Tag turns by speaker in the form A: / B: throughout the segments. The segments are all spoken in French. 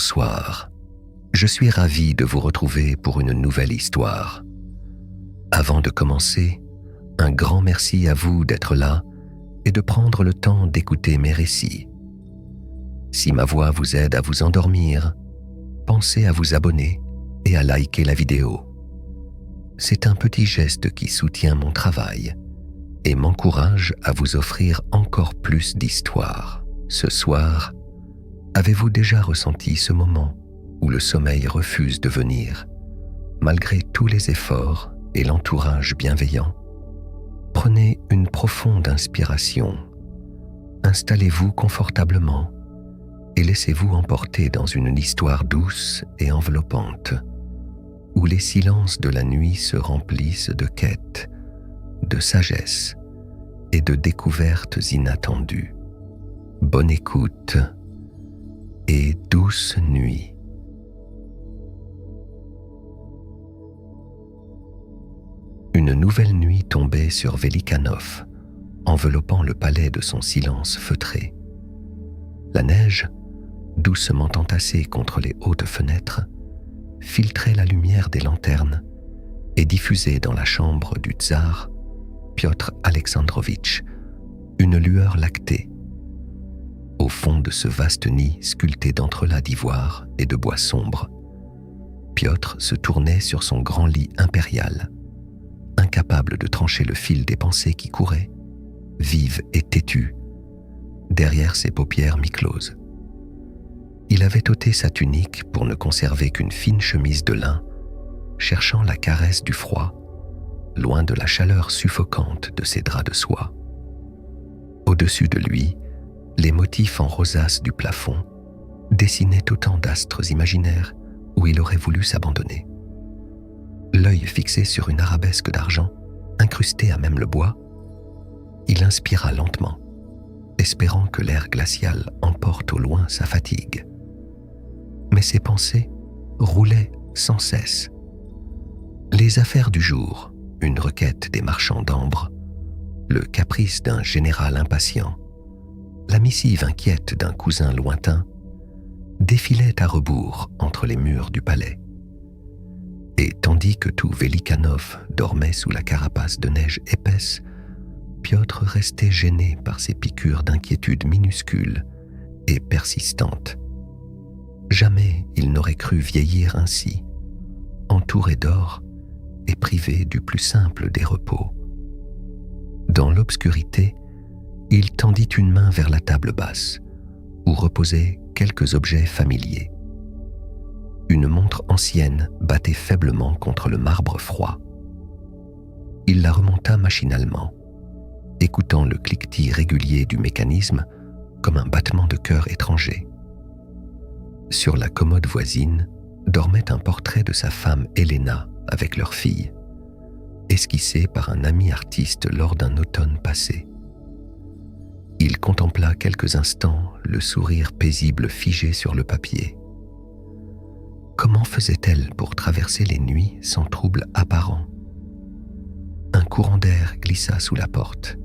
A: Bonsoir, je suis ravi de vous retrouver pour une nouvelle histoire. Avant de commencer, un grand merci à vous d'être là et de prendre le temps d'écouter mes récits. Si ma voix vous aide à vous endormir, pensez à vous abonner et à liker la vidéo. C'est un petit geste qui soutient mon travail et m'encourage à vous offrir encore plus d'histoires. Ce soir, avez-vous déjà ressenti ce moment où le sommeil refuse de venir, malgré tous les efforts et l'entourage bienveillant? Prenez une profonde inspiration, installez-vous confortablement et laissez-vous emporter dans une histoire douce et enveloppante, où les silences de la nuit se remplissent de quêtes, de sagesse et de découvertes inattendues. Bonne écoute et douce nuit. Une nouvelle nuit tombait sur Velikhanov, enveloppant le palais de son silence feutré. La neige, doucement entassée contre les hautes fenêtres, filtrait la lumière des lanternes et diffusait dans la chambre du tsar, Piotr Alexandrovitch, une lueur lactée. Au fond de ce vaste nid sculpté d'entrelacs d'ivoire et de bois sombre, Piotr se tournait sur son grand lit impérial, incapable de trancher le fil des pensées qui couraient, vives et têtues, derrière ses paupières mi-closes. Il avait ôté sa tunique pour ne conserver qu'une fine chemise de lin, cherchant la caresse du froid, loin de la chaleur suffocante de ses draps de soie. Au-dessus de lui, les motifs en rosace du plafond dessinaient autant d'astres imaginaires où il aurait voulu s'abandonner. L'œil fixé sur une arabesque d'argent, incrustée à même le bois, il inspira lentement, espérant que l'air glacial emporte au loin sa fatigue. Mais ses pensées roulaient sans cesse. Les affaires du jour, une requête des marchands d'ambre, le caprice d'un général impatient, la missive inquiète d'un cousin lointain, défilaient à rebours entre les murs du palais. Et tandis que tout Velikhanov dormait sous la carapace de neige épaisse, Piotr restait gêné par ces piqûres d'inquiétude minuscules et persistantes. Jamais il n'aurait cru vieillir ainsi, entouré d'or et privé du plus simple des repos. Dans l'obscurité, il tendit une main vers la table basse, où reposaient quelques objets familiers. Une montre ancienne battait faiblement contre le marbre froid. Il la remonta machinalement, écoutant le cliquetis régulier du mécanisme comme un battement de cœur étranger. Sur la commode voisine dormait un portrait de sa femme Helena avec leur fille, esquissé par un ami artiste lors d'un automne passé. Il contempla quelques instants le sourire paisible figé sur le papier. Comment faisait-elle pour traverser les nuits sans trouble apparent? Un courant d'air glissa sous la porte.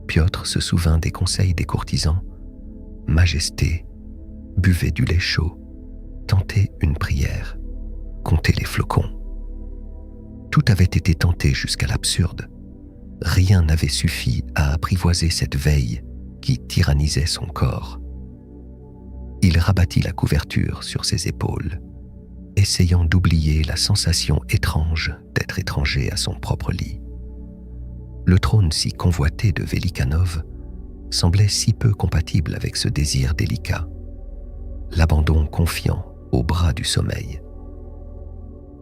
A: Piotr se souvint des conseils des courtisans. Majesté, buvez du lait chaud, tentez une prière, comptez les flocons. Tout avait été tenté jusqu'à l'absurde. Rien n'avait suffi à apprivoiser cette veille qui tyrannisait son corps. Il rabattit la couverture sur ses épaules, essayant d'oublier la sensation étrange d'être étranger à son propre lit. Le trône si convoité de Velikhanov semblait si peu compatible avec ce désir délicat, l'abandon confiant au bras du sommeil.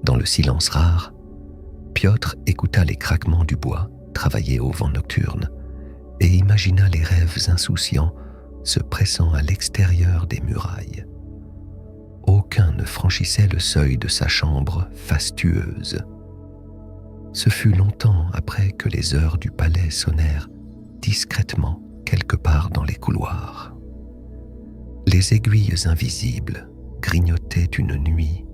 A: Dans le silence rare, Piotr écouta les craquements du bois travaillé au vent nocturne et imagina les rêves insouciants se pressant à l'extérieur des murailles. Aucun ne franchissait le seuil de sa chambre fastueuse. Ce fut longtemps après que les heures du palais sonnèrent discrètement quelque part dans les couloirs. Les aiguilles invisibles grignotaient une nuit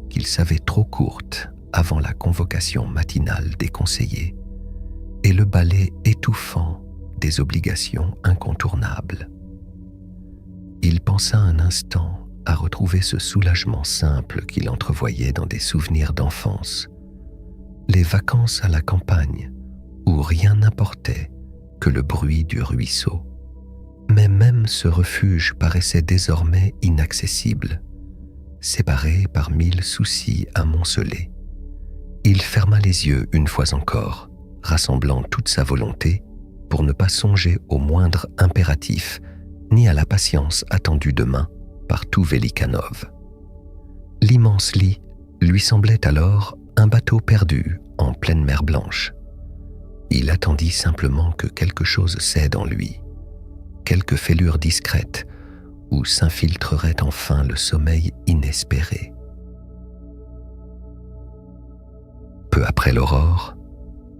A: qu'il savait trop courte avant la convocation matinale des conseillers et le balai étouffant des obligations incontournables. Il pensa un instant à retrouver ce soulagement simple qu'il entrevoyait dans des souvenirs d'enfance. Les vacances à la campagne, où rien n'importait que le bruit du ruisseau. Mais même ce refuge paraissait désormais inaccessible, séparé par 1000 soucis amoncelés. Il ferma les yeux une fois encore, rassemblant toute sa volonté pour ne pas songer au moindre impératif ni à la patience attendue demain par tout Velikánov. L'immense lit lui semblait alors un bateau perdu en pleine mer Blanche. Il attendit simplement que quelque chose cède en lui, quelque fêlure discrète où s'infiltrerait enfin le sommeil inespéré. Peu après l'aurore,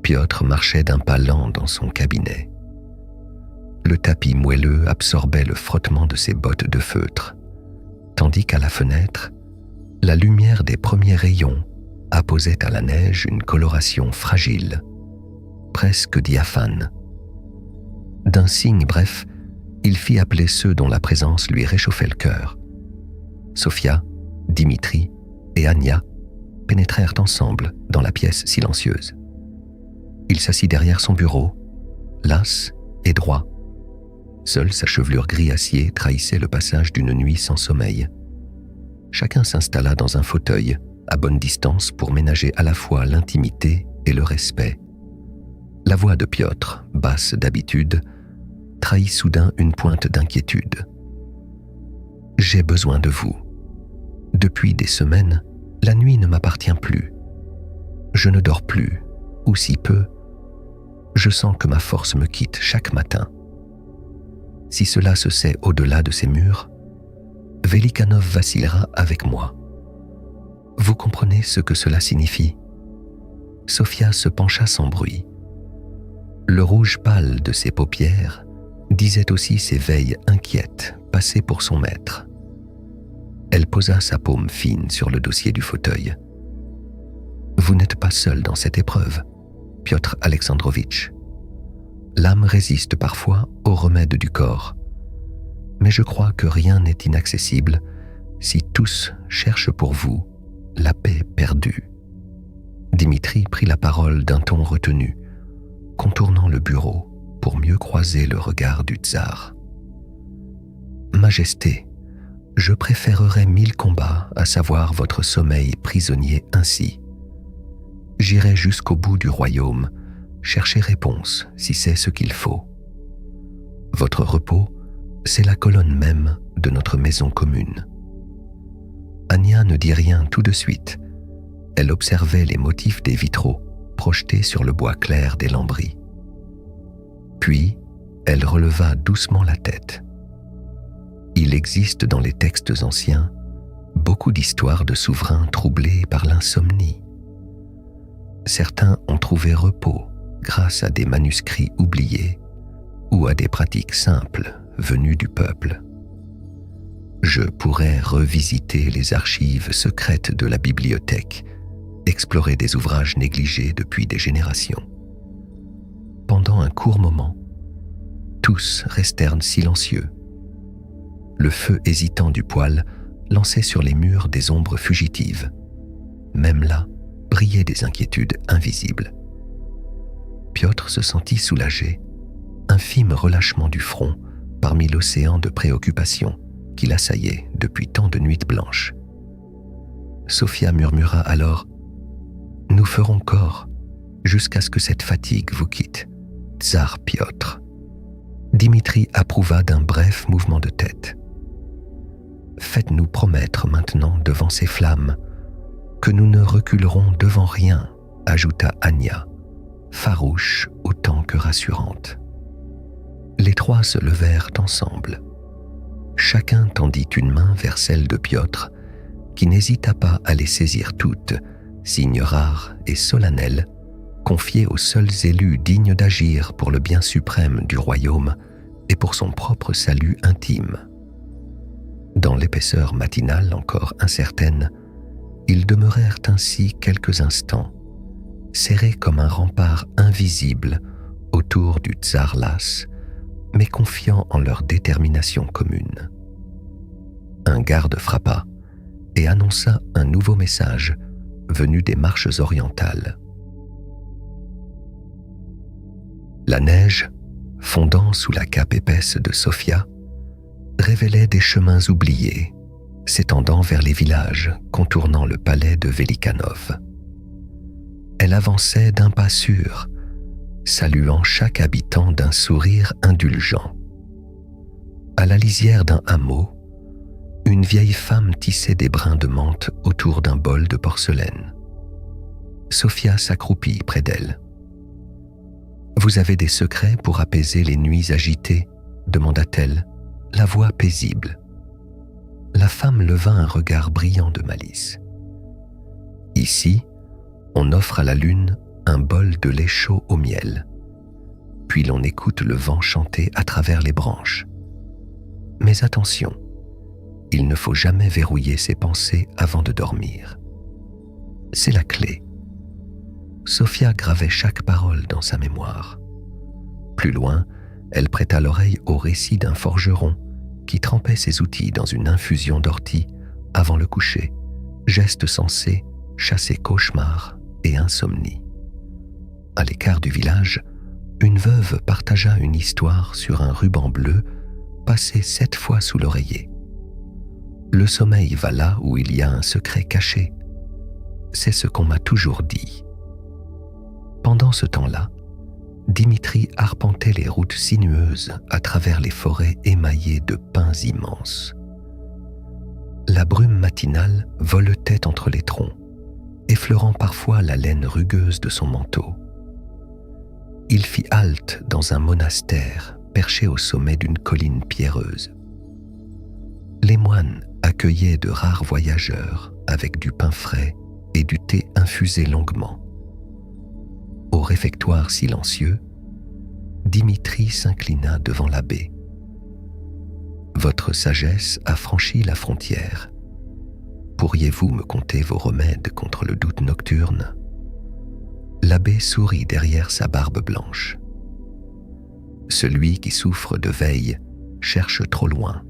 A: Piotr marchait d'un pas lent dans son cabinet. Le tapis moelleux absorbait le frottement de ses bottes de feutre, tandis qu'à la fenêtre, la lumière des premiers rayons apposait à la neige une coloration fragile, presque diaphane. D'un signe bref, il fit appeler ceux dont la présence lui réchauffait le cœur. Sofia, Dimitri et Ania pénétrèrent ensemble dans la pièce silencieuse. Il s'assit derrière son bureau, las et droit. Seule sa chevelure gris acier trahissait le passage d'une nuit sans sommeil. Chacun s'installa dans un fauteuil, à bonne distance pour ménager à la fois l'intimité et le respect. La voix de Piotr, basse d'habitude, trahit soudain une pointe d'inquiétude. « J'ai besoin de vous. Depuis des semaines, la nuit ne m'appartient plus. Je ne dors plus, ou si peu. Je sens que ma force me quitte chaque matin. Si cela se sait au-delà de ces murs, Velikánov vacillera avec moi. Vous comprenez ce que cela signifie ?» Sofia se pencha sans bruit. Le rouge pâle de ses paupières disait aussi ses veilles inquiètes passées pour son maître. Elle posa sa paume fine sur le dossier du fauteuil. « Vous n'êtes pas seul dans cette épreuve, Piotr Alexandrovitch. L'âme résiste parfois aux remèdes du corps. Mais je crois que rien n'est inaccessible si tous cherchent pour vous la paix perdue. » Dimitri prit la parole d'un ton retenu, contournant le bureau pour mieux croiser le regard du tsar. « Majesté, je préférerais 1000 combats à savoir votre sommeil prisonnier ainsi. J'irai jusqu'au bout du royaume, chercher réponse si c'est ce qu'il faut. Votre repos, c'est la colonne même de notre maison commune. » Ania ne dit rien tout de suite. Elle observait les motifs des vitraux projetés sur le bois clair des lambris. Puis, elle releva doucement la tête. Il existe dans les textes anciens beaucoup d'histoires de souverains troublés par l'insomnie. Certains ont trouvé repos grâce à des manuscrits oubliés ou à des pratiques simples venues du peuple. Je pourrais revisiter les archives secrètes de la bibliothèque, explorer des ouvrages négligés depuis des générations. Pendant un court moment, tous restèrent silencieux. Le feu hésitant du poêle lançait sur les murs des ombres fugitives. Même là, brillaient des inquiétudes invisibles. Piotr se sentit soulagé, infime relâchement du front parmi l'océan de préoccupations qui l'assaillait depuis tant de nuits blanches. Sofia murmura alors « Nous ferons corps jusqu'à ce que cette fatigue vous quitte, tsar Piotr. » Dimitri approuva d'un bref mouvement de tête. « Faites-nous promettre maintenant devant ces flammes que nous ne reculerons devant rien, » ajouta Ania, farouche autant que rassurante. Les trois se levèrent ensemble. Chacun tendit une main vers celle de Piotr, qui n'hésita pas à les saisir toutes, signe rare et solennel, confié aux seuls élus dignes d'agir pour le bien suprême du royaume et pour son propre salut intime. Dans l'épaisseur matinale encore incertaine, ils demeurèrent ainsi quelques instants, serrés comme un rempart invisible autour du tsar las, mais confiants en leur détermination commune. un garde frappa et annonça un nouveau message venu des marches orientales. La neige, fondant sous la cape épaisse de Sofia, révélait des chemins oubliés, s'étendant vers les villages contournant le palais de Velikanov. Elle avançait d'un pas sûr, saluant chaque habitant d'un sourire indulgent. À la lisière d'un hameau, une vieille femme tissait des brins de menthe autour d'un bol de porcelaine. Sofia s'accroupit près d'elle. « Vous avez des secrets pour apaiser les nuits agitées ?» demanda-t-elle, la voix paisible. La femme leva un regard brillant de malice. « Ici, on offre à la lune un bol de lait chaud au miel, puis l'on écoute le vent chanter à travers les branches. Mais attention, il ne faut jamais verrouiller ses pensées avant de dormir. C'est la clé. » Sofia gravait chaque parole dans sa mémoire. Plus loin, elle prêta l'oreille au récit d'un forgeron qui trempait ses outils dans une infusion d'ortie avant le coucher, geste censé chasser cauchemars et insomnie. À l'écart du village, une veuve partagea une histoire sur un ruban bleu passé 7 fois sous l'oreiller. Le sommeil va là où il y a un secret caché. C'est ce qu'on m'a toujours dit. Pendant ce temps-là, Dimitri arpentait les routes sinueuses à travers les forêts émaillées de pins immenses. La brume matinale voletait entre les troncs, effleurant parfois la laine rugueuse de son manteau. Il fit halte dans un monastère perché au sommet d'une colline pierreuse. Les moines accueillaient de rares voyageurs avec du pain frais et du thé infusé longuement. Au réfectoire silencieux, Dimitri s'inclina devant l'abbé. « Votre sagesse a franchi la frontière. Pourriez-vous me conter vos remèdes contre le doute nocturne ?» L'abbé sourit derrière sa barbe blanche. « Celui qui souffre de veille cherche trop loin.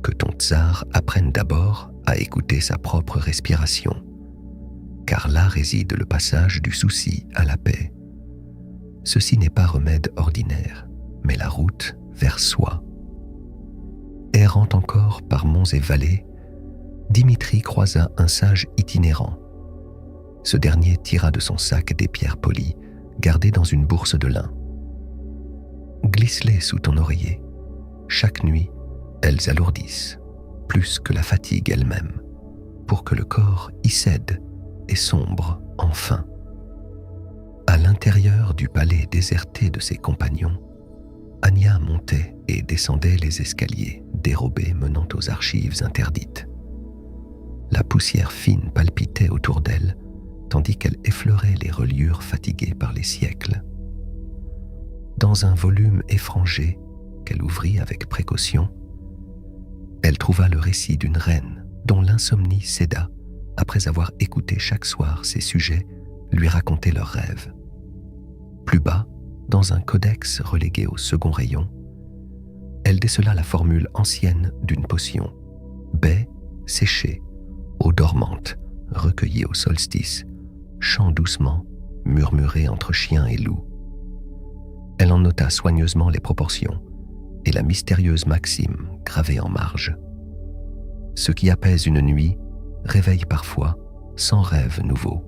A: Que ton tsar apprenne d'abord à écouter sa propre respiration, car là réside le passage du souci à la paix. Ceci n'est pas remède ordinaire, mais la route vers soi. » Errant encore par monts et vallées, Dimitri croisa un sage itinérant. Ce dernier tira de son sac des pierres polies, gardées dans une bourse de lin. « Glisse-les sous ton oreiller. Chaque nuit, elles alourdissent, plus que la fatigue elle-même, pour que le corps y cède et sombre enfin. » À l'intérieur du palais déserté de ses compagnons, Anya montait et descendait les escaliers dérobés menant aux archives interdites. La poussière fine palpitait autour d'elle, tandis qu'elle effleurait les reliures fatiguées par les siècles. Dans un volume effrangé qu'elle ouvrit avec précaution, elle trouva le récit d'une reine dont l'insomnie céda après avoir écouté chaque soir ses sujets lui raconter leurs rêves. Plus bas, dans un codex relégué au second rayon, elle décela la formule ancienne d'une potion. Baie séchée, eau dormante, recueillie au solstice, chant doucement, murmuré entre chien et loup. Elle en nota soigneusement les proportions et la mystérieuse maxime gravée en marge. Ce qui apaise une nuit réveille parfois sans rêve nouveau.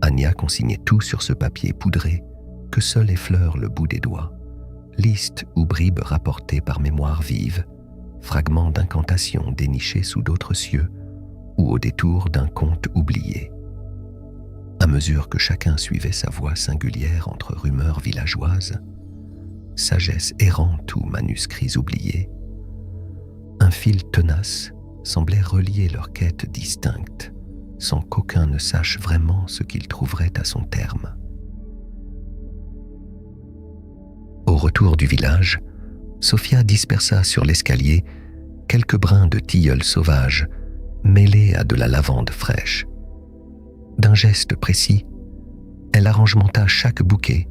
A: Anya consignait tout sur ce papier poudré que seul effleure le bout des doigts, liste ou bribes rapportées par mémoire vive, fragments d'incantations dénichés sous d'autres cieux ou au détour d'un conte oublié. À mesure que chacun suivait sa voie singulière entre rumeurs villageoises, sagesse errante ou manuscrits oubliés, un fil tenace semblait relier leurs quêtes distinctes, sans qu'aucun ne sache vraiment ce qu'il trouverait à son terme. Au retour du village, Sofia dispersa sur l'escalier quelques brins de tilleul sauvage mêlés à de la lavande fraîche. D'un geste précis, elle arrangementa chaque bouquet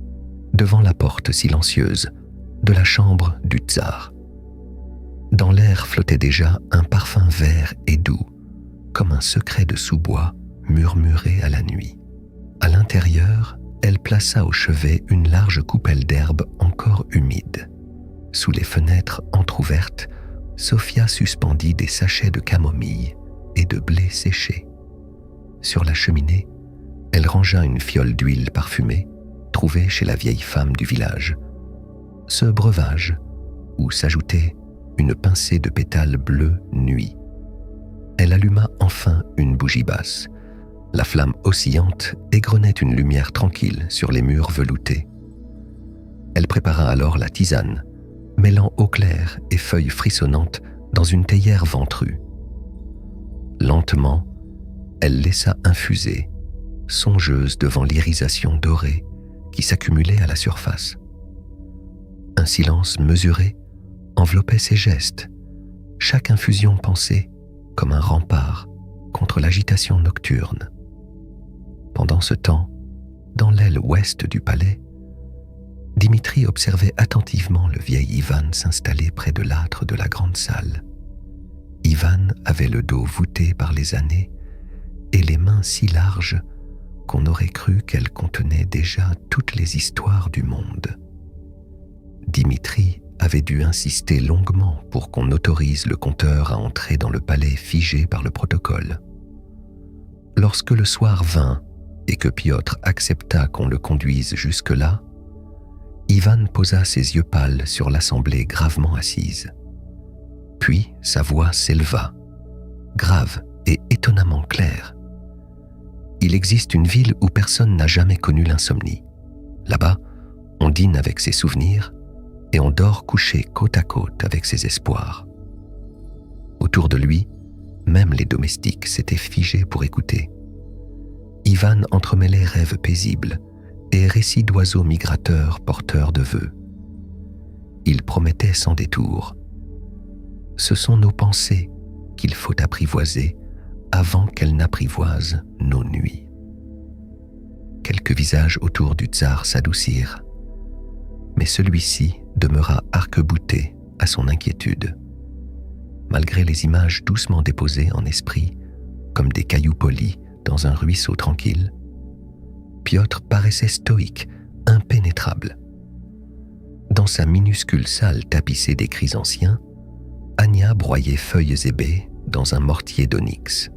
A: devant la porte silencieuse de la chambre du tsar. Dans l'air l'air flottait déjà un parfum vert et doux, comme un secret de sous-bois murmuré à la nuit. À l'intérieur, elle plaça au chevet une large coupelle d'herbe encore humide. Sous les fenêtres entr'ouvertes, Sophia suspendit des sachets de camomille et de blé séché. Sur la cheminée, elle rangea une fiole d'huile parfumée trouvée chez la vieille femme du village. Ce breuvage, où s'ajoutait une pincée de pétales bleus nuit. Elle alluma enfin une bougie basse. La flamme oscillante égrenait une lumière tranquille sur les murs veloutés. Elle prépara alors la tisane, mêlant eau claire et feuilles frissonnantes dans une théière ventrue. Lentement, elle laissa infuser, songeuse devant l'irisation dorée qui s'accumulait à la surface. Un silence mesuré enveloppait ses gestes, chaque infusion pensée comme un rempart contre l'agitation nocturne. Pendant ce temps, dans l'aile ouest du palais, Dimitri observait attentivement le vieil Ivan s'installer près de l'âtre de la grande salle. Ivan avait le dos voûté par les années et les mains si larges qu'on aurait cru qu'elles contenaient déjà toutes les histoires du monde. Dimitri avait dû insister longuement pour qu'on autorise le conteur à entrer dans le palais figé par le protocole. Lorsque le soir vint et que Piotr accepta qu'on le conduise jusque-là, Ivan posa ses yeux pâles sur l'assemblée gravement assise. Puis sa voix s'éleva, grave et étonnamment claire. Il existe une ville où personne n'a jamais connu l'insomnie. Là-bas, on dîne avec ses souvenirs et on dort couché côte à côte avec ses espoirs. Autour de lui, même les domestiques s'étaient figés pour écouter. Ivan entremêlait rêves paisibles et récits d'oiseaux migrateurs porteurs de vœux. Il promettait sans détour. Ce sont nos pensées qu'il faut apprivoiser avant qu'elles n'apprivoisent nos nuits. Quelques visages autour du tsar s'adoucirent, mais celui-ci demeura arc-bouté à son inquiétude. Malgré les images doucement déposées en esprit, comme des cailloux polis dans un ruisseau tranquille, Piotr paraissait stoïque, impénétrable. Dans sa minuscule salle tapissée d'écrits anciens, Anya broyait feuilles et baies dans un mortier d'onyx.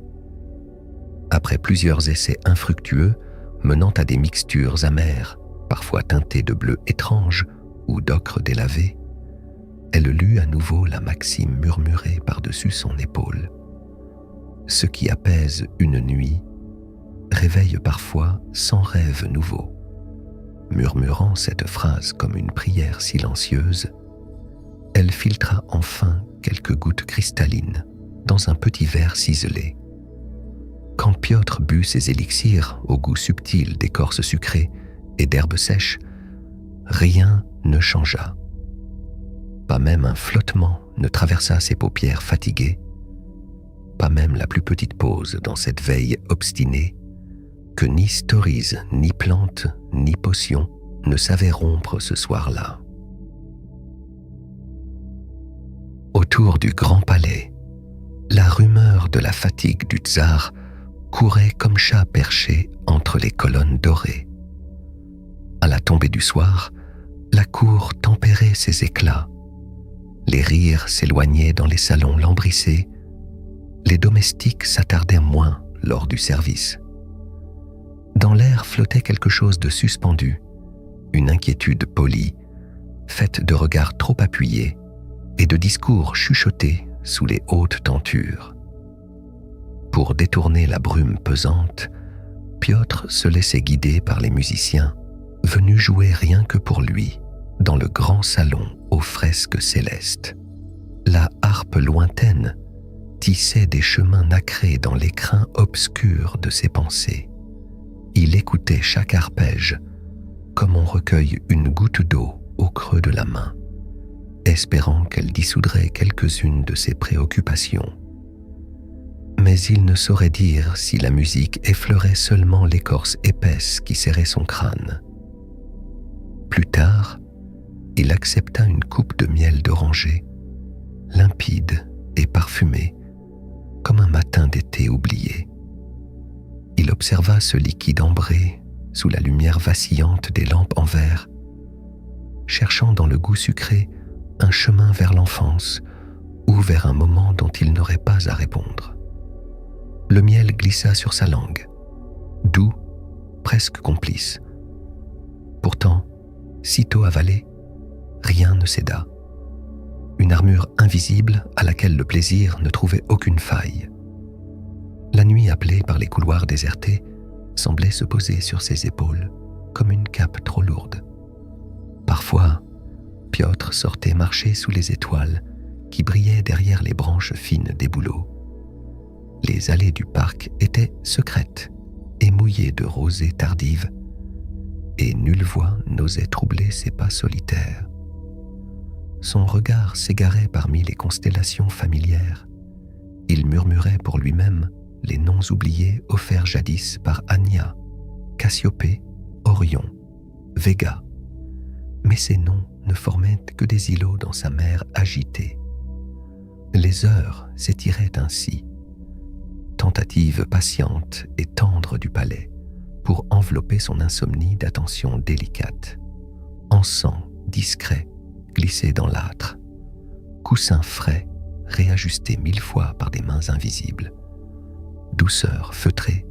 A: Après plusieurs essais infructueux menant à des mixtures amères, parfois teintées de bleu étrange ou d'ocre délavé, elle lut à nouveau la maxime murmurée par-dessus son épaule. Ce qui apaise une nuit réveille parfois 100 rêves nouveaux. Murmurant cette phrase comme une prière silencieuse, elle filtra enfin quelques gouttes cristallines dans un petit verre ciselé. Quand Piotr but ces élixirs au goût subtil d'écorce sucrée et d'herbes sèches, rien ne changea. Pas même un flottement ne traversa ses paupières fatiguées, pas même la plus petite pause dans cette veille obstinée que ni stories, ni plantes, ni potions ne savaient rompre ce soir-là. Autour du grand palais, la rumeur de la fatigue du tsar courait comme chat perché entre les colonnes dorées. À la tombée du soir, la cour tempérait ses éclats. Les rires s'éloignaient dans les salons lambrissés. Les domestiques s'attardaient moins lors du service. Dans l'air flottait quelque chose de suspendu, une inquiétude polie, faite de regards trop appuyés et de discours chuchotés sous les hautes tentures. Pour détourner la brume pesante, Piotr se laissait guider par les musiciens, venus jouer rien que pour lui, dans le grand salon aux fresques célestes. La harpe lointaine tissait des chemins nacrés dans l'écrin obscur de ses pensées. Il écoutait chaque arpège comme on recueille une goutte d'eau au creux de la main, espérant qu'elle dissoudrait quelques-unes de ses préoccupations. Mais il ne saurait dire si la musique effleurait seulement l'écorce épaisse qui serrait son crâne. Plus tard, il accepta une coupe de miel d'oranger, limpide parfumé, comme un matin d'été oublié. Il observa ce liquide ambré sous la lumière vacillante des lampes en verre, cherchant dans le goût sucré un chemin vers l'enfance ou vers un moment dont il n'aurait pas à répondre. Le miel glissa sur sa langue, doux, presque complice. Pourtant, sitôt avalé, rien ne céda. Une armure invisible à laquelle le plaisir ne trouvait aucune faille. La nuit appelée par les couloirs désertés semblait se poser sur ses épaules comme une cape trop lourde. Parfois, Piotr sortait marcher sous les étoiles qui brillaient derrière les branches fines des bouleaux. Les allées du parc étaient secrètes et mouillées de rosée tardive, et nulle voix n'osait troubler ses pas solitaires. Son regard s'égarait parmi les constellations familières. Il murmurait pour lui-même les noms oubliés offerts jadis par Ania, Cassiopée, Orion, Vega. Mais ces noms ne formaient que des îlots dans sa mer agitée. Les heures s'étiraient ainsi, tentative patiente et tendre du palais pour envelopper son insomnie d'attentions délicates. Encens discret glissé dans l'âtre, coussins frais réajustés 1000 fois par des mains invisibles, douceur feutrée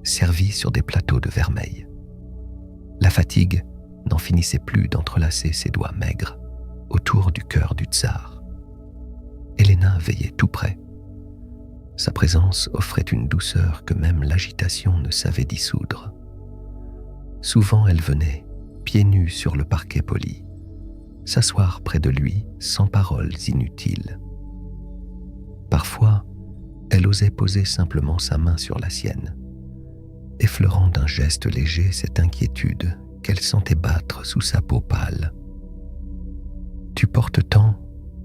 A: servie sur des plateaux de vermeil. La fatigue n'en finissait plus d'entrelacer ses doigts maigres autour du cœur du tsar. Helena veillait tout près. Sa présence offrait une douceur que même l'agitation ne savait dissoudre. Souvent elle venait, pieds nus sur le parquet poli, s'asseoir près de lui sans paroles inutiles. Parfois, elle osait poser simplement sa main sur la sienne, effleurant d'un geste léger cette inquiétude qu'elle sentait battre sous sa peau pâle. « Tu portes tant »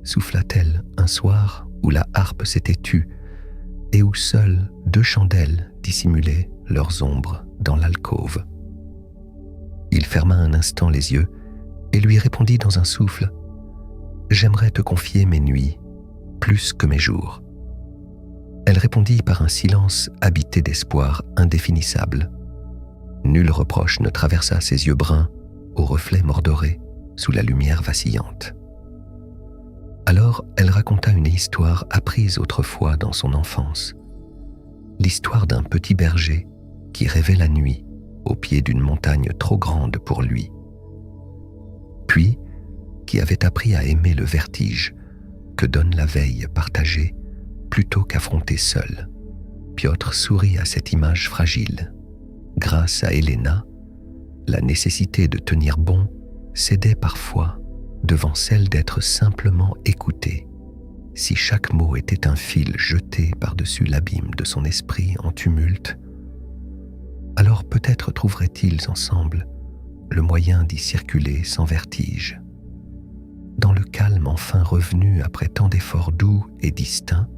A: souffla-t-elle un soir où la harpe s'était tue et où seules 2 chandelles dissimulaient leurs ombres dans l'alcôve. Il ferma un instant les yeux et lui répondit dans un souffle « J'aimerais te confier mes nuits, plus que mes jours. » Elle répondit par un silence habité d'espoir indéfinissable. Nul reproche ne traversa ses yeux bruns aux reflets mordorés sous la lumière vacillante. Alors elle raconta une histoire apprise autrefois dans son enfance, l'histoire d'un petit berger qui rêvait la nuit au pied d'une montagne trop grande pour lui, puis qui avait appris à aimer le vertige que donne la veille partagée plutôt qu'affronter seul. Piotr sourit à cette image fragile. Grâce à Helena, la nécessité de tenir bon cédait parfois devant celle d'être simplement écouté, si chaque mot était un fil jeté par-dessus l'abîme de son esprit en tumulte. Alors peut-être trouveraient-ils ensemble le moyen d'y circuler sans vertige. Dans le calme enfin revenu après tant d'efforts doux et distincts,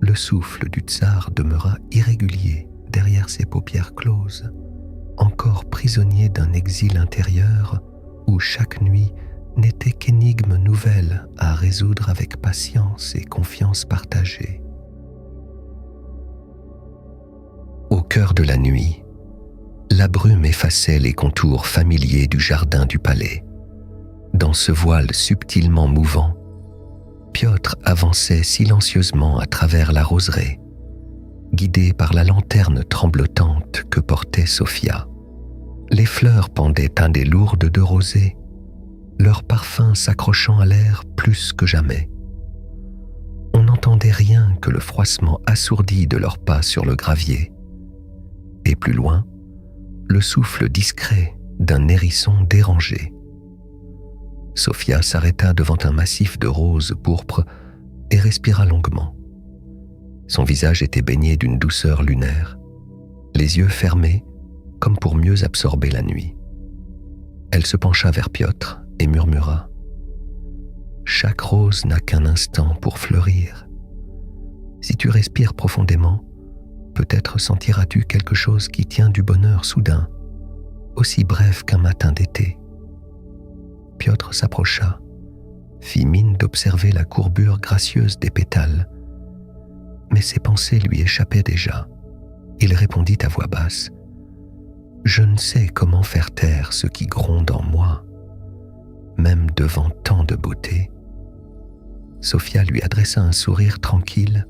A: le souffle du tsar demeura irrégulier derrière ses paupières closes, encore prisonnier d'un exil intérieur où chaque nuit n'était qu'énigme nouvelle à résoudre avec patience et confiance partagée. Au cœur de la nuit, la brume effaçait les contours familiers du jardin du palais. Dans ce voile subtilement mouvant, Piotr avançait silencieusement à travers la roseraie, guidé par la lanterne tremblotante que portait Sophia. Les fleurs pendaient à des lourdes de rosée, leur parfum s'accrochant à l'air plus que jamais. On n'entendait rien que le froissement assourdi de leurs pas sur le gravier. Et plus loin, le souffle discret d'un hérisson dérangé. Sophia s'arrêta devant un massif de roses pourpres et respira longuement. Son visage était baigné d'une douceur lunaire, les yeux fermés comme pour mieux absorber la nuit. Elle se pencha vers Piotr et murmura « Chaque rose n'a qu'un instant pour fleurir. Si tu respires profondément, peut-être sentiras-tu quelque chose qui tient du bonheur soudain, aussi bref qu'un matin d'été. » Piotr s'approcha, fit mine d'observer la courbure gracieuse des pétales, mais ses pensées lui échappaient déjà. Il répondit à voix basse : « Je ne sais comment faire taire ce qui gronde en moi, même devant tant de beauté. » Sophia lui adressa un sourire tranquille.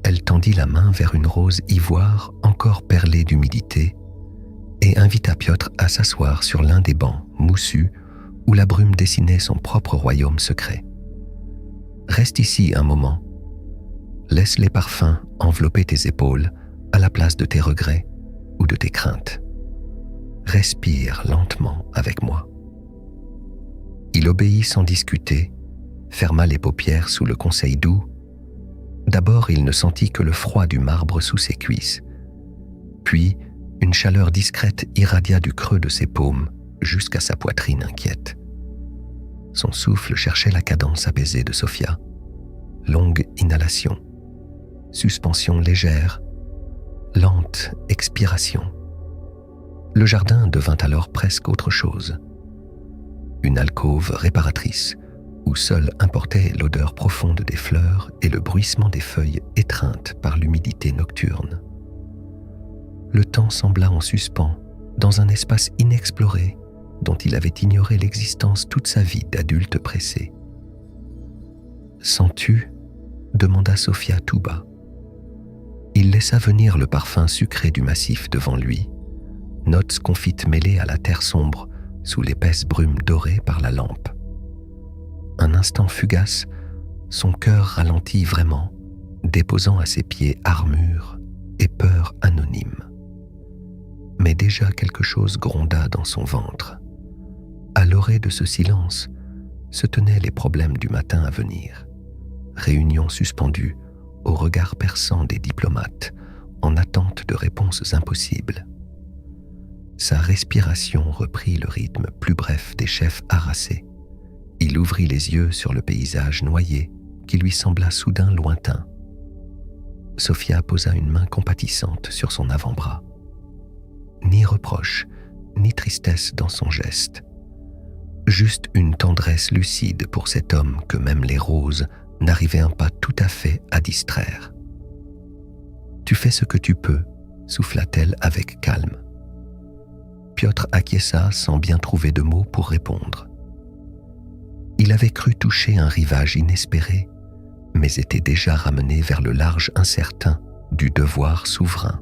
A: Elle tendit la main vers une rose ivoire encore perlée d'humidité et invita Piotr à s'asseoir sur l'un des bancs moussus où la brume dessinait son propre royaume secret. « Reste ici un moment. Laisse les parfums envelopper tes épaules à la place de tes regrets ou de tes craintes. Respire lentement avec moi. » Il obéit sans discuter, ferma les paupières sous le conseil doux. D'abord, il ne sentit que le froid du marbre sous ses cuisses. Puis, une chaleur discrète irradia du creux de ses paumes jusqu'à sa poitrine inquiète. Son souffle cherchait la cadence apaisée de Sophia. Longue inhalation, suspension légère, lente expiration. Le jardin devint alors presque autre chose. Une alcôve réparatrice où seule importait l'odeur profonde des fleurs et le bruissement des feuilles étreintes par l'humidité nocturne. Le temps sembla en suspens dans un espace inexploré dont il avait ignoré l'existence toute sa vie d'adulte pressé. « Sens-tu » demanda Sophia tout bas. Il laissa venir le parfum sucré du massif devant lui, notes confites mêlées à la terre sombre sous l'épaisse brume dorée par la lampe. Un instant fugace, son cœur ralentit vraiment, déposant à ses pieds armure et peur anonyme. Mais déjà quelque chose gronda dans son ventre. À l'orée de ce silence se tenaient les problèmes du matin à venir. Réunion suspendue au regard perçant des diplomates en attente de réponses impossibles. Sa respiration reprit le rythme plus bref des chefs harassés. Il ouvrit les yeux sur le paysage noyé qui lui sembla soudain lointain. Sophia posa une main compatissante sur son avant-bras. Ni reproche, ni tristesse dans son geste. Juste une tendresse lucide pour cet homme que même les roses n'arrivaient pas tout à fait à distraire. « Tu fais ce que tu peux », souffla-t-elle avec calme. Piotr acquiesça sans bien trouver de mots pour répondre. Il avait cru toucher un rivage inespéré, mais était déjà ramené vers le large incertain du devoir souverain.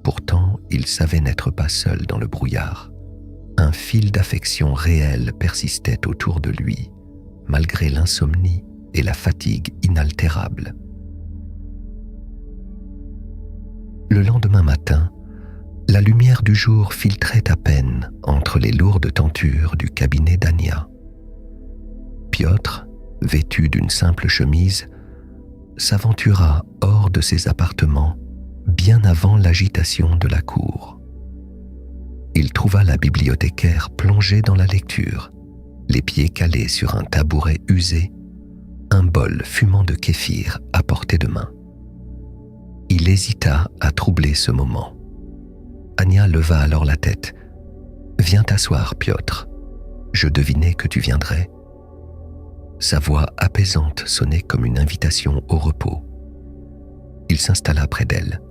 A: Pourtant, il savait n'être pas seul dans le brouillard. Un fil d'affection réelle persistait autour de lui, malgré l'insomnie et la fatigue inaltérable. Le lendemain matin, la lumière du jour filtrait à peine entre les lourdes tentures du cabinet d'Ania. Piotr, vêtu d'une simple chemise, s'aventura hors de ses appartements bien avant l'agitation de la cour. Il trouva la bibliothécaire plongée dans la lecture, les pieds calés sur un tabouret usé, un bol fumant de kéfir à portée de main. Il hésita à troubler ce moment. Ania leva alors la tête. « Viens t'asseoir, Piotr. Je devinais que tu viendrais. » Sa voix apaisante sonnait comme une invitation au repos. Il s'installa près d'elle,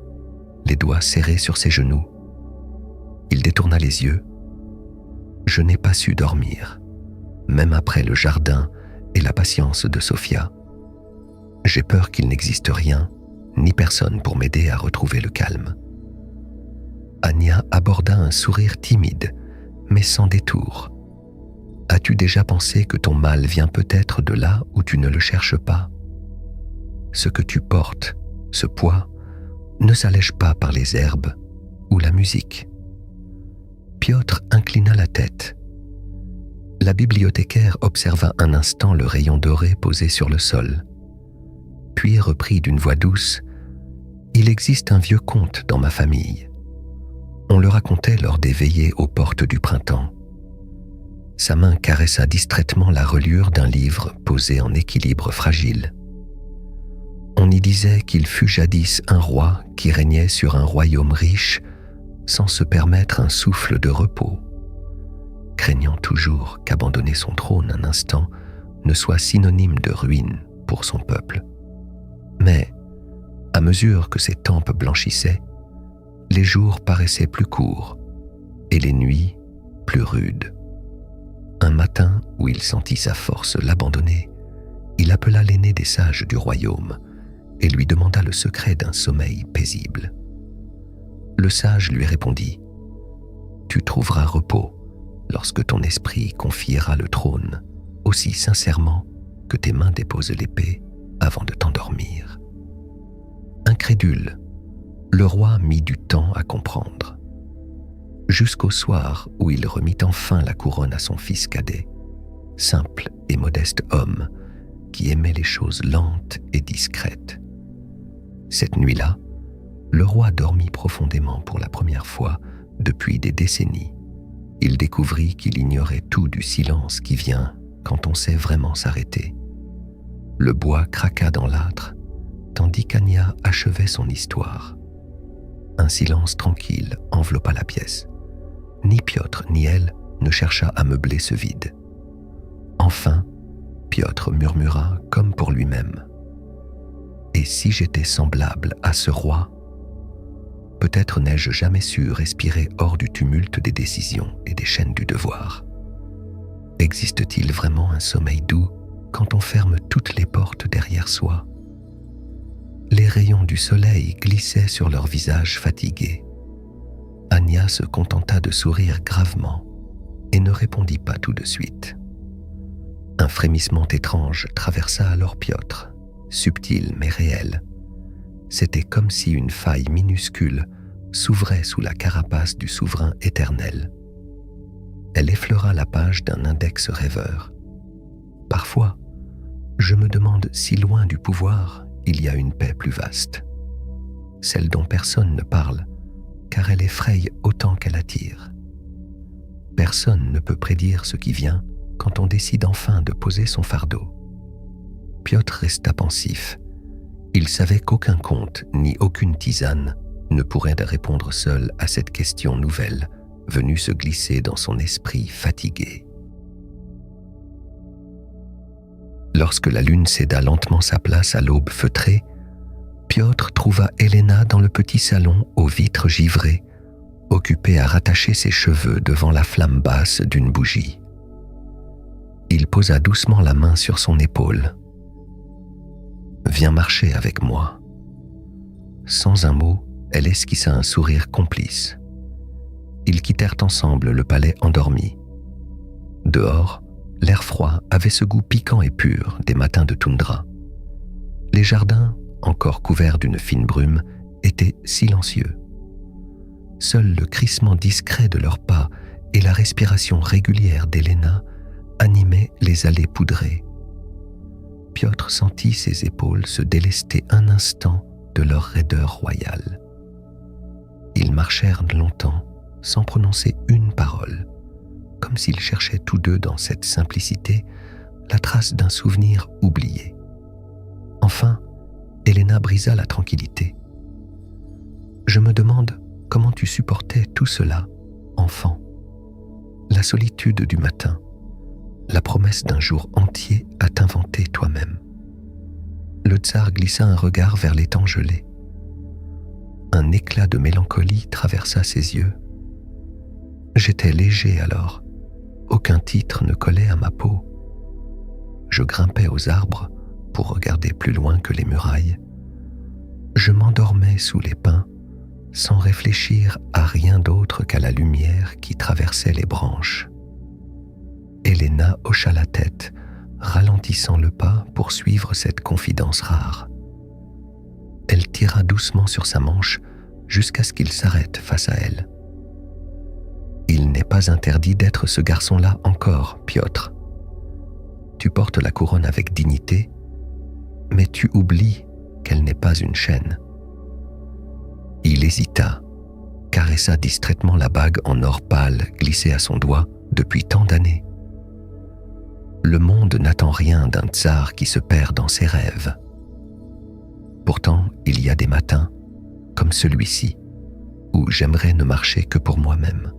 A: les doigts serrés sur ses genoux. Il détourna les yeux. « Je n'ai pas su dormir, même après le jardin et la patience de Sophia. J'ai peur qu'il n'existe rien, ni personne pour m'aider à retrouver le calme. » Ania aborda un sourire timide, mais sans détour. « As-tu déjà pensé que ton mal vient peut-être de là où tu ne le cherches pas ? Ce que tu portes, ce poids, ne s'allège pas par les herbes ou la musique. » Piotr inclina la tête. La bibliothécaire observa un instant le rayon doré posé sur le sol, puis reprit d'une voix douce : « Il existe un vieux conte dans ma famille. On le racontait lors des veillées aux portes du printemps. » Sa main caressa distraitement la reliure d'un livre posé en équilibre fragile. On y disait qu'il fut jadis un roi qui régnait sur un royaume riche sans se permettre un souffle de repos. craignant toujours qu'abandonner son trône un instant ne soit synonyme de ruine pour son peuple. Mais, à mesure que ses tempes blanchissaient, les jours paraissaient plus courts et les nuits plus rudes. Un matin où il sentit sa force l'abandonner, il appela l'aîné des sages du royaume et lui demanda le secret d'un sommeil paisible. Le sage lui répondit : « Tu trouveras repos lorsque ton esprit confiera le trône aussi sincèrement que tes mains déposent l'épée avant de t'endormir. » Incrédule, le roi mit du temps à comprendre, jusqu'au soir où il remit enfin la couronne à son fils cadet, simple et modeste homme qui aimait les choses lentes et discrètes. Cette nuit-là, le roi dormit profondément pour la première fois depuis des décennies. Il découvrit qu'il ignorait tout du silence qui vient quand on sait vraiment s'arrêter. Le bois craqua dans l'âtre, tandis qu'Anya achevait son histoire. Un silence tranquille enveloppa la pièce. Ni Piotr ni elle ne chercha à meubler ce vide. Enfin, Piotr murmura comme pour lui-même : « Et si j'étais semblable à ce roi ? Peut-être n'ai-je jamais su respirer hors du tumulte des décisions et des chaînes du devoir. Existe-t-il vraiment un sommeil doux quand on ferme toutes les portes derrière soi ? » Les rayons du soleil glissaient sur leurs visages fatigués. Anya se contenta de sourire gravement et ne répondit pas tout de suite. Un frémissement étrange traversa alors Piotr, subtil mais réel. C'était comme si une faille minuscule s'ouvrait sous la carapace du souverain éternel. Elle effleura la page d'un index rêveur. Parfois, je me demande si loin du pouvoir il y a une paix plus vaste, celle dont personne ne parle, car elle effraie autant qu'elle attire. Personne ne peut prédire ce qui vient quand on décide enfin de poser son fardeau. Piotr resta pensif. Il savait qu'aucun conte ni aucune tisane ne pourrait répondre seul à cette question nouvelle venue se glisser dans son esprit fatigué. Lorsque la lune céda lentement sa place à l'aube feutrée, Piotr trouva Helena dans le petit salon aux vitres givrées, occupée à rattacher ses cheveux devant la flamme basse d'une bougie. Il posa doucement la main sur son épaule. « Viens marcher avec moi. » Sans un mot, elle esquissa un sourire complice. Ils quittèrent ensemble le palais endormi. Dehors, l'air froid avait ce goût piquant et pur des matins de toundra. Les jardins, encore couverts d'une fine brume, étaient silencieux. Seul le crissement discret de leurs pas et la respiration régulière d'Helena animaient les allées poudrées. Piotr sentit ses épaules se délester un instant de leur raideur royale. Ils marchèrent longtemps sans prononcer une parole, comme s'ils cherchaient tous deux dans cette simplicité la trace d'un souvenir oublié. Enfin, Helena brisa la tranquillité. « Je me demande comment tu supportais tout cela, enfant. La solitude du matin, la promesse d'un jour entier à t'inventer toi-même. » Le tsar glissa un regard vers l'étang gelé. Un éclat de mélancolie traversa ses yeux. J'étais léger alors, aucun titre ne collait à ma peau. Je grimpais aux arbres pour regarder plus loin que les murailles. Je m'endormais sous les pins sans réfléchir à rien d'autre qu'à la lumière qui traversait les branches. Helena hocha la tête, ralentissant le pas pour suivre cette confidence rare. Elle tira doucement sur sa manche jusqu'à ce qu'il s'arrête face à elle. « Il n'est pas interdit d'être ce garçon-là encore, Piotr. Tu portes la couronne avec dignité, mais tu oublies qu'elle n'est pas une chaîne. » Il hésita, caressa distraitement la bague en or pâle glissée à son doigt depuis tant d'années. Le monde n'attend rien d'un tsar qui se perd dans ses rêves. Pourtant, il y a des matins, comme celui-ci, où j'aimerais ne marcher que pour moi-même,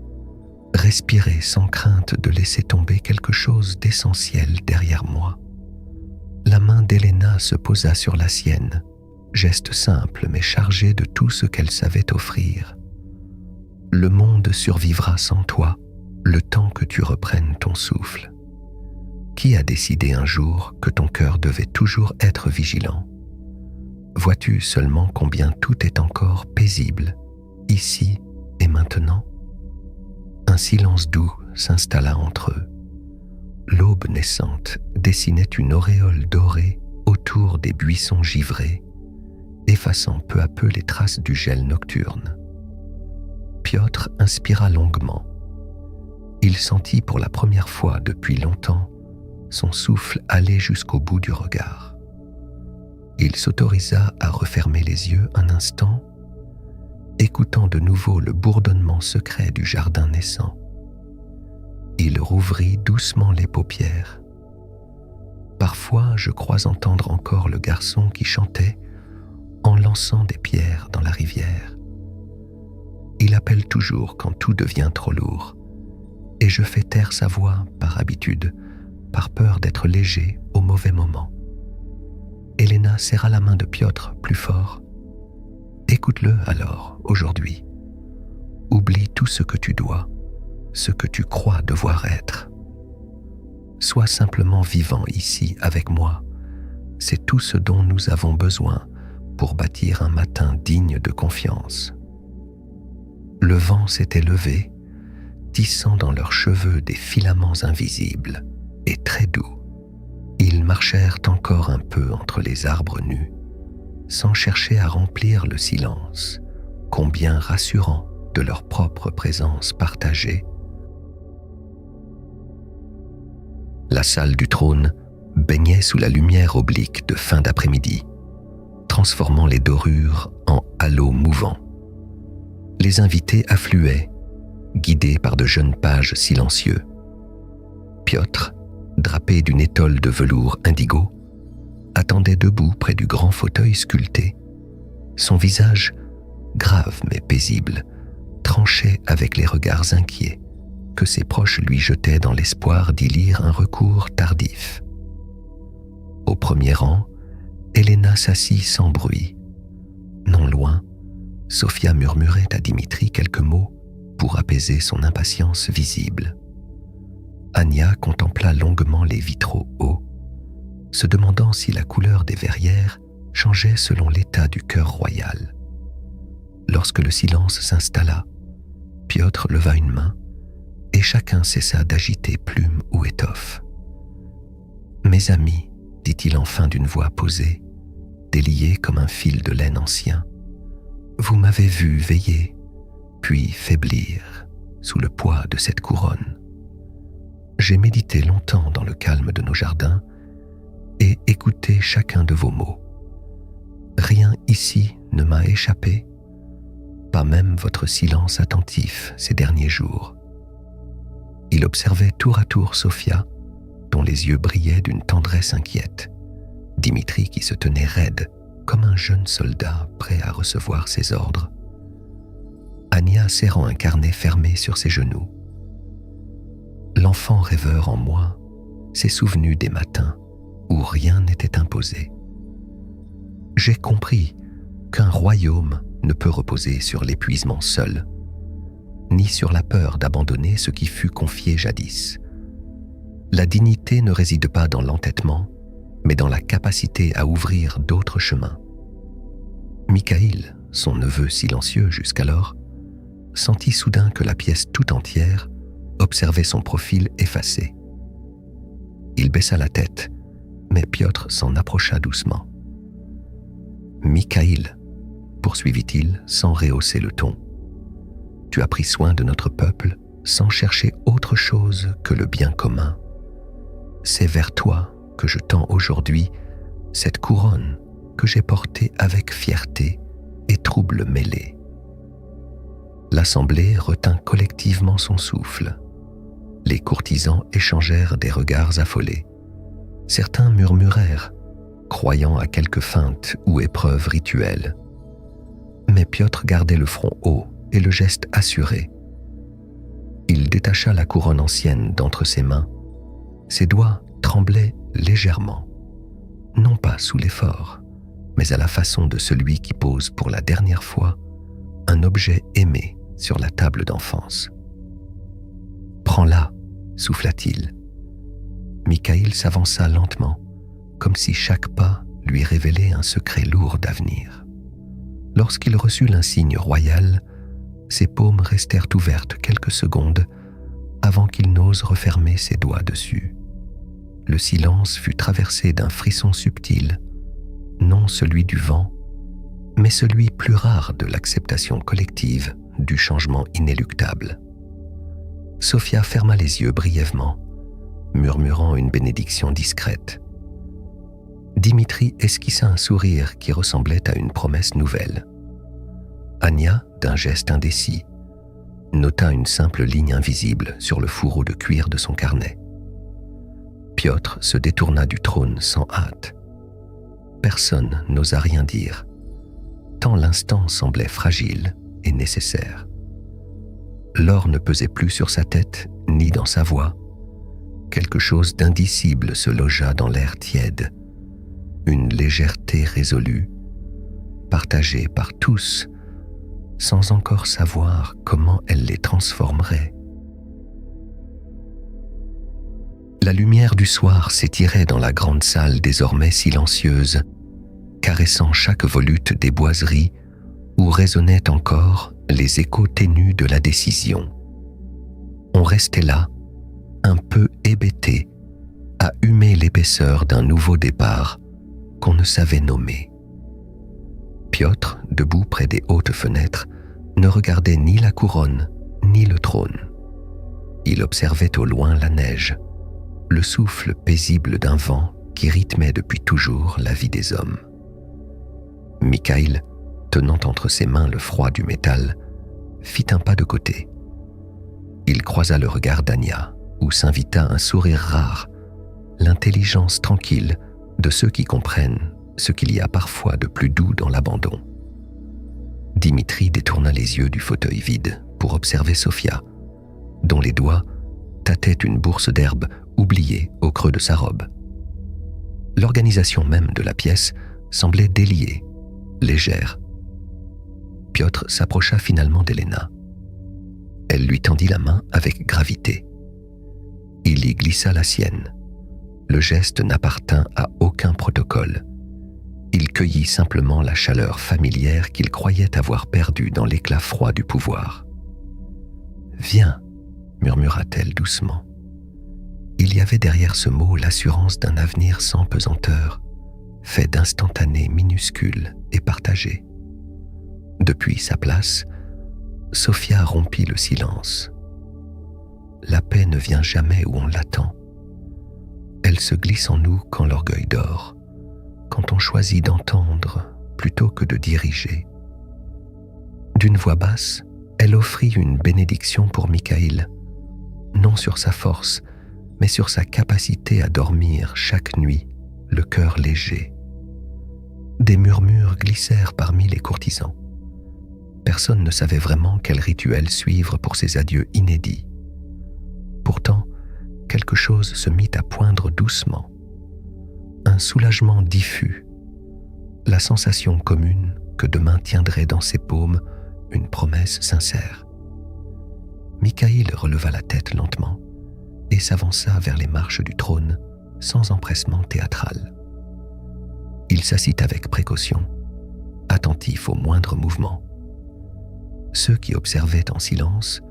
A: respirer sans crainte de laisser tomber quelque chose d'essentiel derrière moi. La main d'Elena se posa sur la sienne, geste simple mais chargé de tout ce qu'elle savait offrir. Le monde survivra sans toi, le temps que tu reprennes ton souffle. Qui a décidé un jour que ton cœur devait toujours être vigilant? Vois-tu seulement combien tout est encore paisible, ici et maintenant? Un silence doux s'installa entre eux. L'aube naissante dessinait une auréole dorée autour des buissons givrés, effaçant peu à peu les traces du gel nocturne. Piotr inspira longuement. Il sentit pour la première fois depuis longtemps son souffle aller jusqu'au bout du regard. Il s'autorisa à refermer les yeux un instant, écoutant de nouveau le bourdonnement secret du jardin naissant. Il rouvrit doucement les paupières. Parfois, je crois entendre encore le garçon qui chantait en lançant des pierres dans la rivière. Il appelle toujours quand tout devient trop lourd, et je fais taire sa voix par habitude, par peur d'être léger au mauvais moment. Elena serra la main de Piotr plus fort. Écoute-le alors, aujourd'hui. Oublie tout ce que tu dois, ce que tu crois devoir être. Sois simplement vivant ici avec moi. C'est tout ce dont nous avons besoin pour bâtir un matin digne de confiance. Le vent s'était levé, tissant dans leurs cheveux des filaments invisibles et très doux. Ils marchèrent encore un peu entre les arbres nus, sans chercher à remplir le silence, combien rassurant de leur propre présence partagée. La salle du trône baignait sous la lumière oblique de fin d'après-midi, transformant les dorures en halos mouvants. Les invités affluaient, guidés par de jeunes pages silencieux. Piotr, drapé d'une étole de velours indigo, attendait debout près du grand fauteuil sculpté. Son visage, grave mais paisible, tranchait avec les regards inquiets que ses proches lui jetaient dans l'espoir d'y lire un recours tardif. Au premier rang, Elena s'assit sans bruit. Non loin, Sofia murmurait à Dimitri quelques mots pour apaiser son impatience visible. Anya contempla longuement les vitraux hauts, se demandant si la couleur des verrières changeait selon l'état du cœur royal. Lorsque le silence s'installa, Piotr leva une main et chacun cessa d'agiter plume ou étoffe. « Mes amis, dit-il enfin d'une voix posée, déliée comme un fil de laine ancien, vous m'avez vu veiller, puis faiblir sous le poids de cette couronne. J'ai médité longtemps dans le calme de nos jardins et écouté chacun de vos mots. Rien ici ne m'a échappé, pas même votre silence attentif ces derniers jours. » Il observait tour à tour Sofia, dont les yeux brillaient d'une tendresse inquiète, Dimitri qui se tenait raide comme un jeune soldat prêt à recevoir ses ordres, Anya serrant un carnet fermé sur ses genoux. L'enfant rêveur en moi s'est souvenu des matins où rien n'était imposé. J'ai compris qu'un royaume ne peut reposer sur l'épuisement seul, ni sur la peur d'abandonner ce qui fut confié jadis. La dignité ne réside pas dans l'entêtement, mais dans la capacité à ouvrir d'autres chemins. Mikhaïl, son neveu silencieux jusqu'alors, sentit soudain que la pièce tout entière observait son profil effacé. Il baissa la tête, mais Piotr s'en approcha doucement. « Mikhaïl, poursuivit-il sans rehausser le ton, tu as pris soin de notre peuple sans chercher autre chose que le bien commun. C'est vers toi que je tends aujourd'hui cette couronne que j'ai portée avec fierté et trouble mêlés. » L'assemblée retint collectivement son souffle. Les courtisans échangèrent des regards affolés. Certains murmurèrent, croyant à quelque feinte ou épreuve rituelle. Mais Piotr gardait le front haut et le geste assuré. Il détacha la couronne ancienne d'entre ses mains. Ses doigts tremblaient légèrement, non pas sous l'effort, mais à la façon de celui qui pose pour la dernière fois un objet aimé sur la table d'enfance. « Prends-la » souffla-t-il. Mikaïl s'avança lentement, comme si chaque pas lui révélait un secret lourd d'avenir. Lorsqu'il reçut l'insigne royal, ses paumes restèrent ouvertes quelques secondes avant qu'il n'ose refermer ses doigts dessus. Le silence fut traversé d'un frisson subtil, non celui du vent, mais celui plus rare de l'acceptation collective du changement inéluctable. Sophia ferma les yeux brièvement, murmurant une bénédiction discrète. Dimitri esquissa un sourire qui ressemblait à une promesse nouvelle. Ania, d'un geste indécis, nota une simple ligne invisible sur le fourreau de cuir de son carnet. Piotr se détourna du trône sans hâte. Personne n'osa rien dire, tant l'instant semblait fragile et nécessaire. L'or ne pesait plus sur sa tête ni dans sa voix. Quelque chose d'indicible se logea dans l'air tiède, une légèreté résolue, partagée par tous, sans encore savoir comment elle les transformerait. La lumière du soir s'étirait dans la grande salle désormais silencieuse, caressant chaque volute des boiseries où résonnaient encore les échos ténus de la décision. On restait là, un peu hébété, à humer l'épaisseur d'un nouveau départ qu'on ne savait nommer. Piotr, debout près des hautes fenêtres, ne regardait ni la couronne ni le trône. Il observait au loin la neige, le souffle paisible d'un vent qui rythmait depuis toujours la vie des hommes. Mikaïl, tenant entre ses mains le froid du métal, fit un pas de côté. Il croisa le regard d'Ania, où s'invita un sourire rare, l'intelligence tranquille de ceux qui comprennent ce qu'il y a parfois de plus doux dans l'abandon. Dimitri détourna les yeux du fauteuil vide pour observer Sophia, dont les doigts tâtaient une bourse d'herbe oubliée au creux de sa robe. L'organisation même de la pièce semblait déliée, légère. Piotr s'approcha finalement d'Elena. Elle lui tendit la main avec gravité. Il y glissa la sienne. Le geste n'appartint à aucun protocole. Il cueillit simplement la chaleur familière qu'il croyait avoir perdue dans l'éclat froid du pouvoir. « Viens » murmura-t-elle doucement. Il y avait derrière ce mot l'assurance d'un avenir sans pesanteur, fait d'instantanés minuscules et partagés. Depuis sa place, Sophia rompit le silence. La paix ne vient jamais où on l'attend. Elle se glisse en nous quand l'orgueil dort, quand on choisit d'entendre plutôt que de diriger. D'une voix basse, elle offrit une bénédiction pour Mikaïl, non sur sa force, mais sur sa capacité à dormir chaque nuit, le cœur léger. Des murmures glissèrent parmi les courtisans. Personne ne savait vraiment quel rituel suivre pour ces adieux inédits. Pourtant, quelque chose se mit à poindre doucement. Un soulagement diffus, la sensation commune que demain tiendrait dans ses paumes une promesse sincère. Mikaïl releva la tête lentement et s'avança vers les marches du trône sans empressement théâtral. Il s'assit avec précaution, attentif aux moindres mouvements. Ceux qui observaient en silence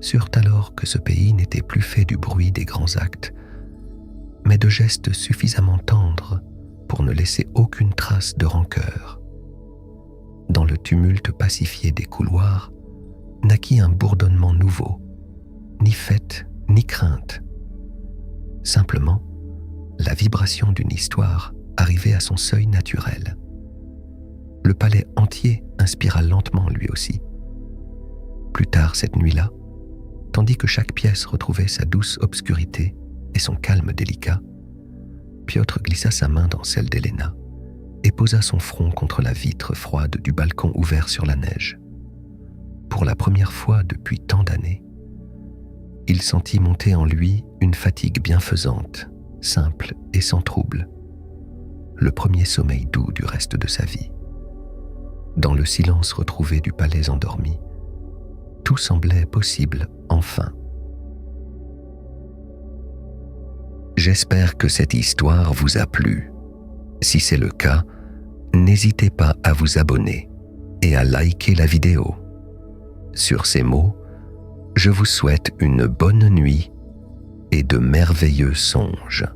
A: surent alors que ce pays n'était plus fait du bruit des grands actes, mais de gestes suffisamment tendres pour ne laisser aucune trace de rancœur. Dans le tumulte pacifié des couloirs, naquit un bourdonnement nouveau, ni fête ni crainte. Simplement, la vibration d'une histoire arrivait à son seuil naturel. Le palais entier inspira lentement lui aussi. Plus tard cette nuit-là, tandis que chaque pièce retrouvait sa douce obscurité et son calme délicat, Piotr glissa sa main dans celle d'Elena et posa son front contre la vitre froide du balcon ouvert sur la neige. Pour la première fois depuis tant d'années, il sentit monter en lui une fatigue bienfaisante, simple et sans trouble. Le premier sommeil doux du reste de sa vie. Dans le silence retrouvé du palais endormi, tout semblait possible enfin. J'espère que cette histoire vous a plu. Si c'est le cas, n'hésitez pas à vous abonner et à liker la vidéo. Sur ces mots, je vous souhaite une bonne nuit et de merveilleux songes.